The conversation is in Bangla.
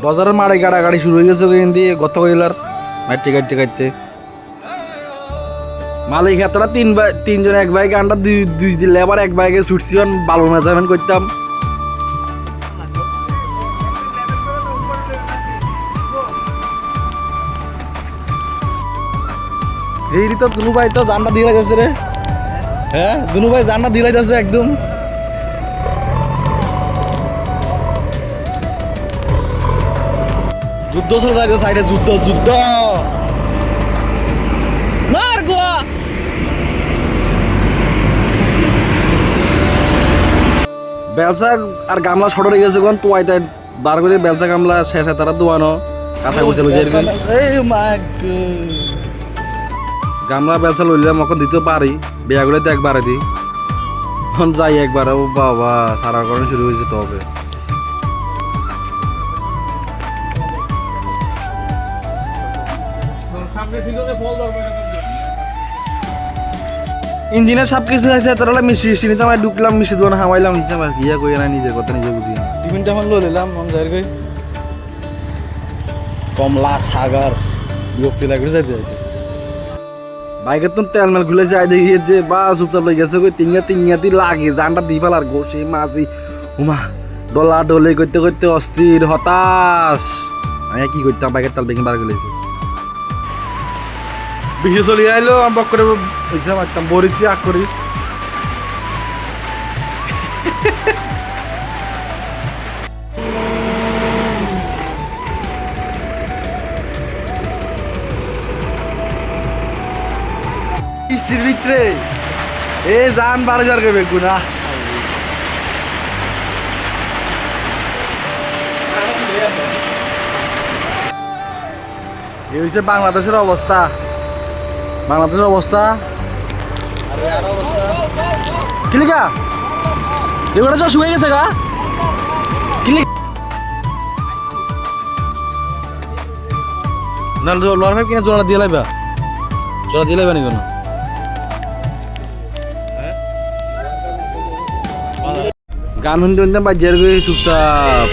বাজারের মাড়ে গাড়াগাড়ি শুরু হয়ে গেছে কিন্তু গত কইলার মাইটে কাটতে কাটতে মালিক হাতরা তিনজন এক বাইকে আন্ডা দুই দিলে আবার এক বাইকে ছুটছি বালু মেজারমেন্ট করতাম এই তো দুনু ভাই তো জানটা দিয়ে যাচ্ছে রে হ্যাঁ দুনু ভাই জানটা দিয়ে যাচ্ছে একদম যুদ্ধ চলে যাচ্ছে সাইডে যুদ্ধ যুদ্ধ মার গোয়া বেলসা আর গামলা ছোট হয়ে গেছে কোন তো আইতা বার করে বেলসা গামলা শেষে তারা দোয়ানো কাঁচা গুছে লইছে এই মা গামলা বেলসা লইলাম এখন দিতে পারি বিয়া গুলো তো একবারে দি এখন যাই একবার ও বাবা সারা করণ শুরু হয়েছে তবে ইঞ্জিনের সব কিছু আছে তাহলে মিশি চিনিতে আমি ঢুকলাম মিশি দোকানে হামাইলাম হিসাব আর ইয়া কই না নিজের কথা নিজে বুঝি না টিফিনটা এখন লই নিলাম মন যাই কই কমলা সাগর বিরক্তি লাগে যাইতে যাইতে বাইকের তো তেল মেল খুলেছে আই দেখি যে বা চুপচাপ লেগে গেছে কই তিঙ্গাতি লাগে জানটা দি ফেলার গোসে মাছি উমা ডলা ডলে করতে করতে অস্থির হতাশ আমি কি করতাম বাইকের তেল বেশি বার খুলেছে বেশি চলি আইলো আমি বক করে পয়সা মারতাম বরিছি আগ করি বৃষ্টির ভিতরে এ যান 12,000 করবে গুনা এই হচ্ছে বাংলাদেশের অবস্থা কি লিখা এবারে তো শুয়ে গেছে গা কি লিখা না লোয়ার ভাই কিনা জোড়া দিয়ে লাইবা নি কোনো গান শুনতে শুনতে বাজ্যের গিয়ে চুপচাপ